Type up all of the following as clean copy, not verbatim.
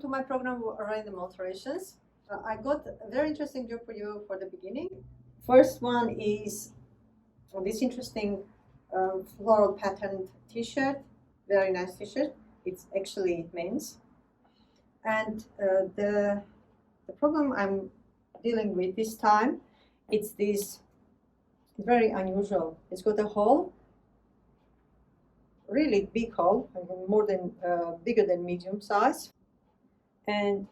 welcome to my program Random Alterations. I got a very interesting job for you for the beginning. First one is this interesting floral patterned t-shirt, very nice t-shirt. It's actually men's. And the problem I'm dealing with this time, it's this very unusual. It's got a hole, really big hole, more than bigger than medium size, and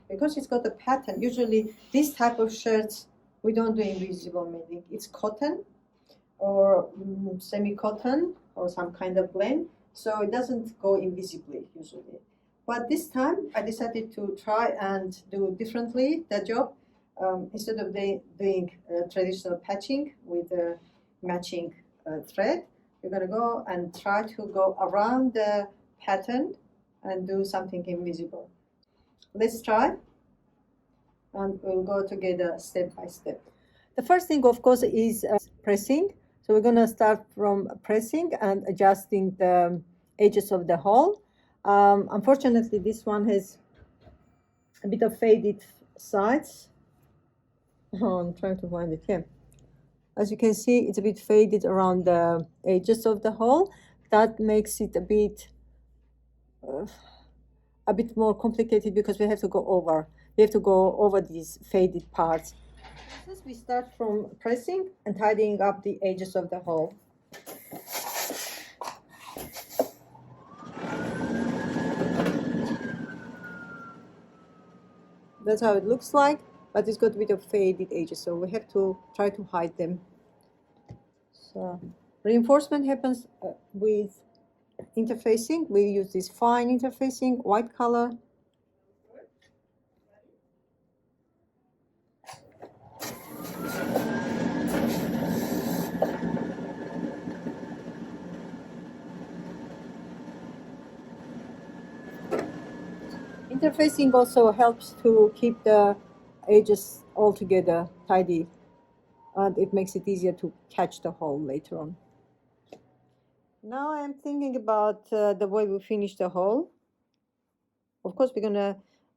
because it's got a pattern. Usually this type of shirts we don't do invisible mending. It's cotton or semi-cotton or some kind of blend, so it doesn't go invisibly usually. But this time I decided to try and do differently the job. Instead of doing traditional patching with matching thread, you're going to go and try to go around the pattern and do something invisible. Let's try, and we'll go together step by step. The first thing, of course, is pressing. So we're going to start from pressing and adjusting the edges of the hole. Unfortunately, this one has a bit of faded sides. Oh, I'm trying to find it here. As you can see, it's a bit faded around the edges of the hole. That makes it a bit more complicated because we have to go over these faded parts. First, we start from pressing and tidying up the edges of the hole. That's how it looks like, but it's got a bit of faded edges, so we have to try to hide them. So reinforcement happens with interfacing. We use this fine interfacing, white color. Interfacing also helps to keep the edges all together tidy, and it makes it easier to catch the hole later on. Now I'm thinking about the way we finish the hole. Of course, we're gonna,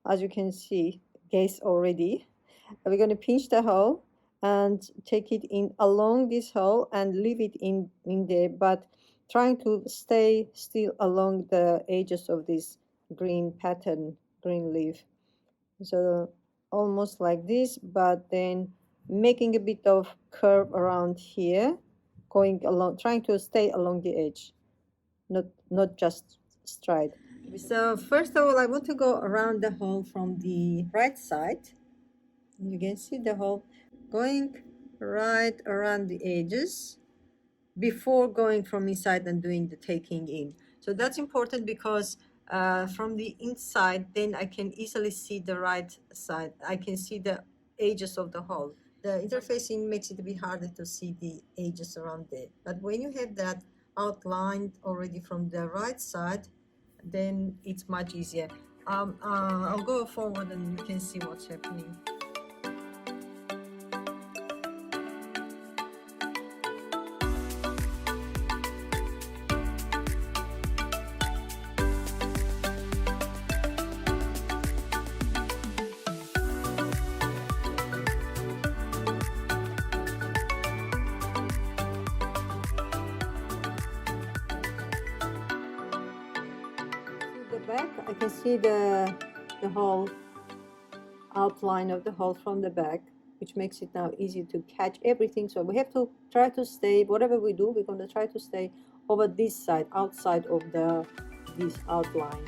as you can see, guess already, we're gonna pinch the hole and take it in along this hole and leave it in there, but trying to stay still along the edges of this green pattern, green leaf. So almost like this, but then making a bit of curve around here, going along, trying to stay along the edge, not just straight. So first of all, I want to go around the hole from the right side. You can see the hole going right around the edges before going from inside and doing the taking in. So that's important because from the inside, then I can easily see the right side. I can see the edges of the hole. The interfacing makes it a bit harder to see the edges around there. But when you have that outlined already from the right side, then it's much easier. I'll go forward and you can see what's happening. Back, I can see the whole outline of the hole from the back, which makes it now easy to catch everything. So we have to try to stay, whatever we do, we're going to try to stay over this side, outside of this outline.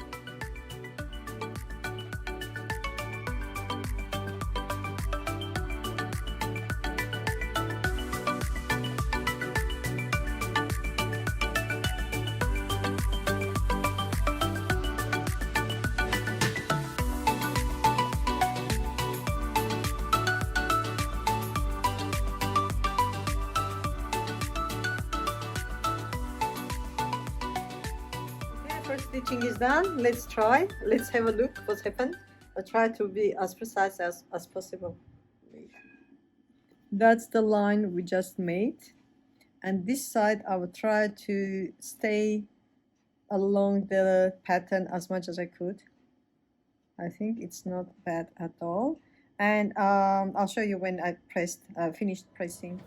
First stitching is done. Let's have a look what's happened. I'll try to be as precise as possible. That's the line we just made, and this side I will try to stay along the pattern as much as I could. I think it's not bad at all. And I'll show you when I finished pressing.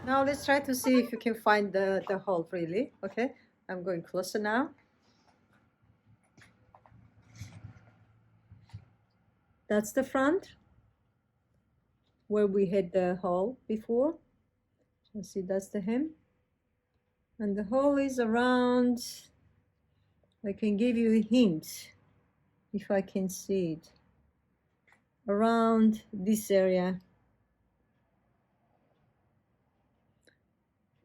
Now let's try to see if you can find the hole really. Okay, I'm going closer now. That's the front where we had the hole before. So see, that's the hem. And the hole is around, I can give you a hint if I can see it. Around this area.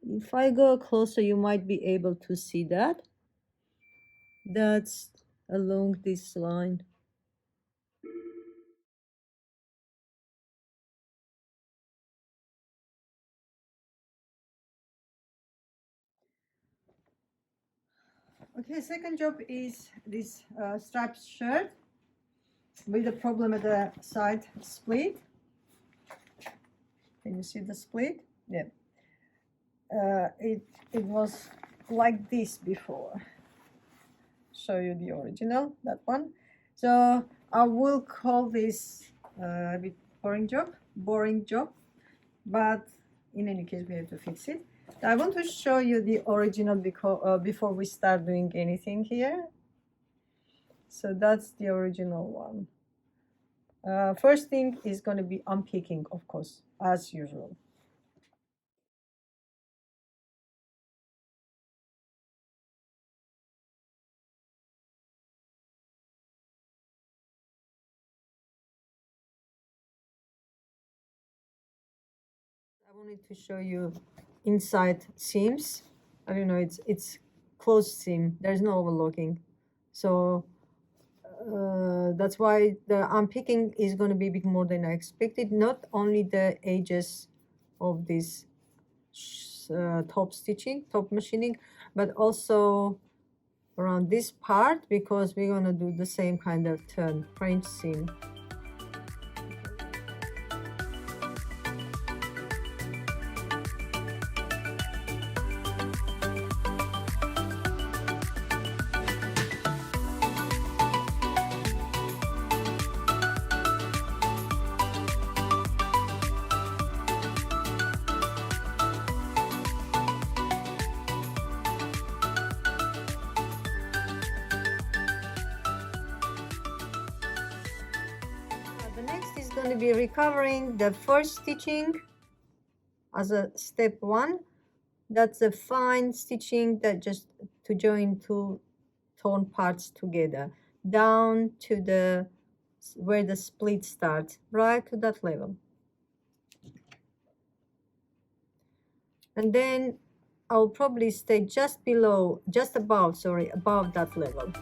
If I go closer, you might be able to see that. That's along this line. Okay, second job is this striped shirt with the problem at the side split. Can you see the split? Yeah. It was like this before. Show you the original, that one. So I will call this a bit boring job, but in any case we have to fix it. I want to show you the original before we start doing anything here. So that's the original one. First thing is going to be unpicking, of course, as usual. I wanted to show you inside seams. I don't know, it's closed seam. There's no overlocking. So that's why the unpicking is going to be a bit more than I expected. Not only the edges of this top machining, but also around this part, because we're going to do the same kind of turn, French seam. The next is going to be recovering the first stitching as a step one. That's a fine stitching that just to join two torn parts together down to the where the split starts, right to that level. And then I'll probably stay just above that level.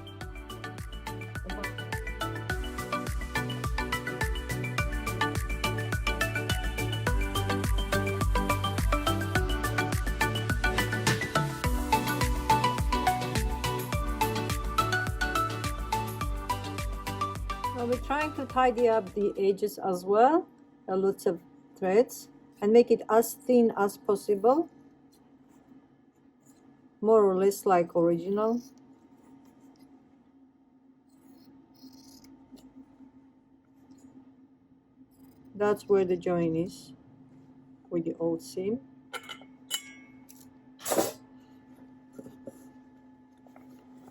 Now we're trying to tidy up the edges as well, lots of threads, and make it as thin as possible, more or less like original. That's where the join is with the old seam.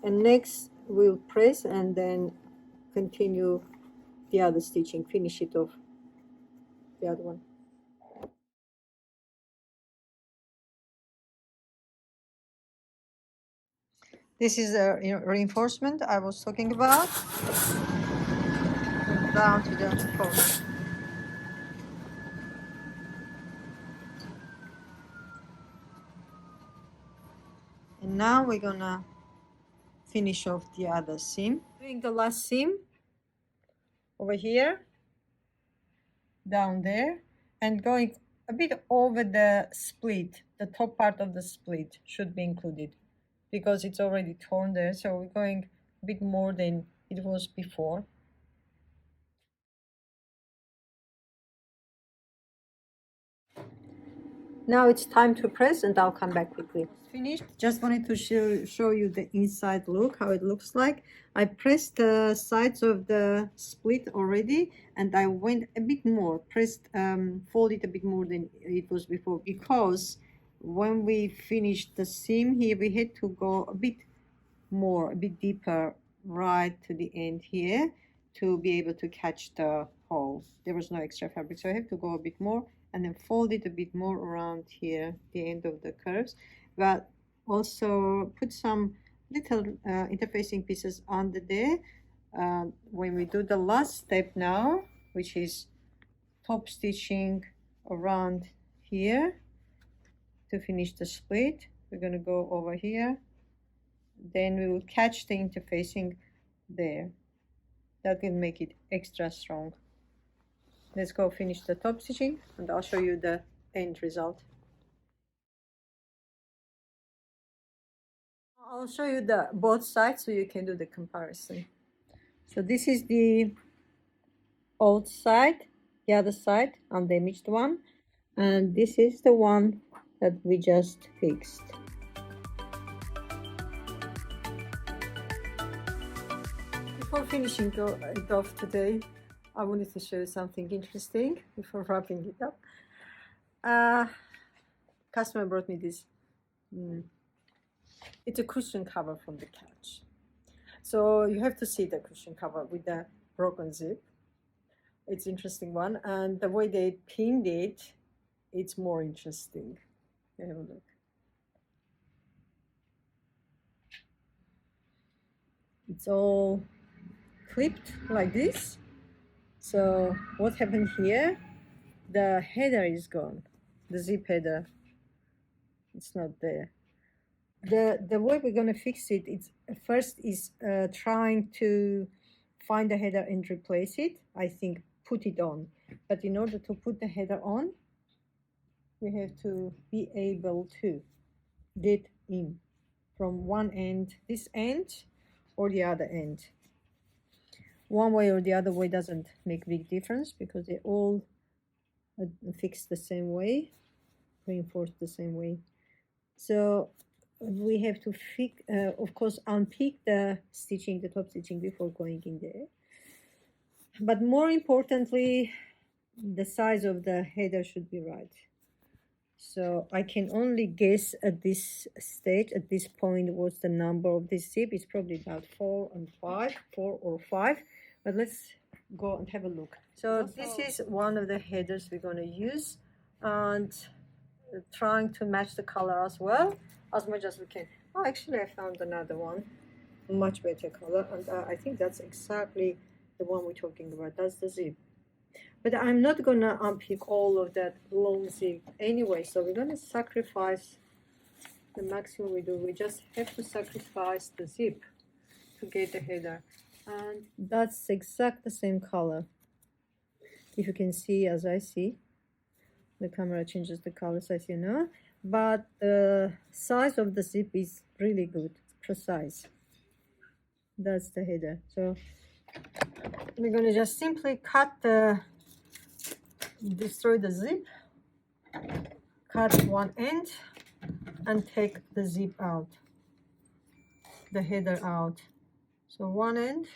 And next we'll press and then continue the other stitching, finish it off, the other one. This is the reinforcement I was talking about, down to the corner. And now we're gonna finish off the other seam. Doing the last seam over here, down there, and going a bit over the split. The top part of the split should be included because it's already torn there, so we're going a bit more than it was before. Now it's time to press, and I'll come back quickly. Finished. Just wanted to show you the inside look, how it looks like. I pressed the sides of the split already, and I went a bit more, folded a bit more than it was before, because when we finished the seam here, we had to go a bit more, a bit deeper, right to the end here, to be able to catch the hole. There was no extra fabric, so I have to go a bit more and then fold it a bit more around here, the end of the curves, but also put some little interfacing pieces under there. When we do the last step now, which is top stitching around here to finish the split, we're going to go over here, then we will catch the interfacing there. That will make it extra strong. Let's go finish the top stitching, and I'll show you the end result. I'll show you the both sides so you can do the comparison. So this is the old side, the other side, undamaged one, and this is the one that we just fixed. Before finishing it off today, I wanted to show you something interesting before wrapping it up. Customer brought me this. It's a cushion cover from the couch. So you have to see the cushion cover with the broken zip. It's an interesting one, and the way they pinned it, it's more interesting. Have a look. It's all clipped like this. So what happened here? The header is gone. The zip header. It's not there. The way we're going to fix it, it's first is trying to find the header and replace it. I think put it on. But in order to put the header on, we have to be able to get in from one end, this end, or the other end. One way or the other way doesn't make big difference because they all fixed the same way, reinforced the same way. So we have to fix, of course, unpick the stitching, the top stitching before going in there. But more importantly, the size of the header should be right. So I can only guess at this stage, at this point, what's the number of this zip. It's probably about 4 or 5. But let's go and have a look. So this is one of the headers we're going to use, and trying to match the color as well, as much as we can. Oh, actually I found another one, much better color, and I think that's exactly the one we're talking about. That's the zip. But I'm not gonna unpick all of that long zip anyway, so we're gonna sacrifice the maximum we do. We just have to sacrifice the zip to get the header, and that's exact the same color. If you can see, as I see, the camera changes the colors as you know, but the size of the zip is really good, precise. That's the header. So we're going to just simply destroy the zip, cut one end, and take the zip out, the header out. So one end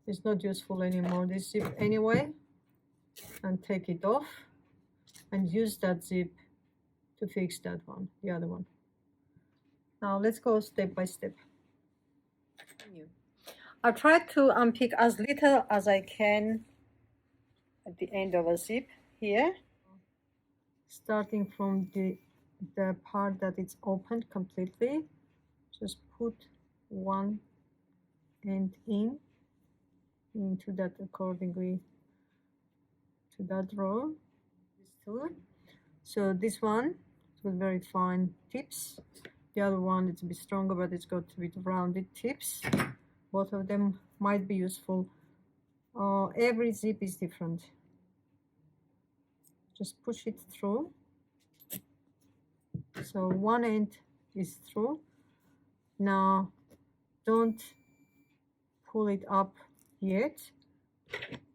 is not useful anymore, this zip anyway, and take it off and use that zip to fix that one, the other one. Now let's go step by step. I've tried to unpick as little as I can at the end of a zip here, starting from the part that it's opened completely. Just put one end into that accordingly to that row. So this one with very fine tips, the other one it's a bit stronger, but it's got a bit rounded tips. Both of them might be useful. Every zip is different. Just push it through. So one end is through. Now don't pull it up yet.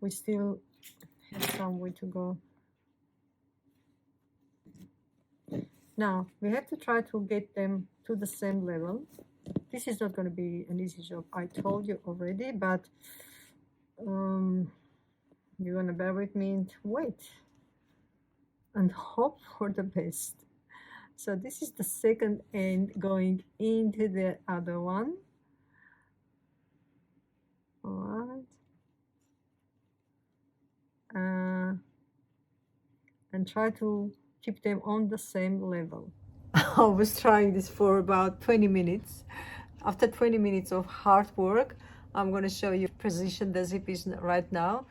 We still have some way to go. Now we have to try to get them to the same level. This is not going to be an easy job, I told you already, but you're going to bear with me and wait and hope for the best. So this is the second end going into the other one. All right. And try to keep them on the same level. I was trying this for about 20 minutes. After 20 minutes of hard work, I'm going to show you position the zip is right now.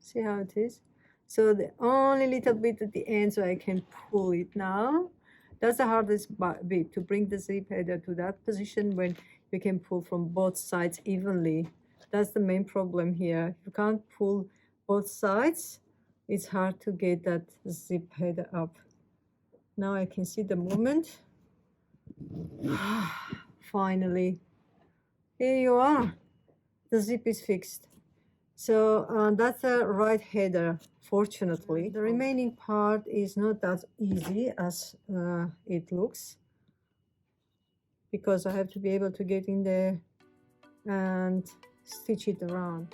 See how it is? So the only little bit at the end, so I can pull it now. That's the hardest bit, to bring the zip header to that position when you can pull from both sides evenly. That's the main problem here. If you can't pull both sides, it's hard to get that zip header up. Now I can see the movement. Finally, here you are. The zip is fixed. So that's a right header, fortunately. The remaining part is not as easy as it looks, because I have to be able to get in there and stitch it around.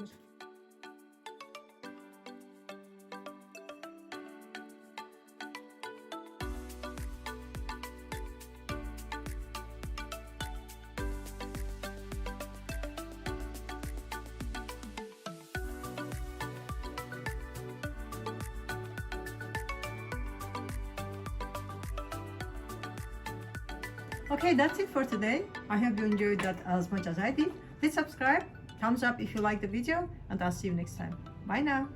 Okay, that's it for today. I hope you enjoyed that as much as I did. Please subscribe, thumbs up if you like the video, and I'll see you next time. Bye now.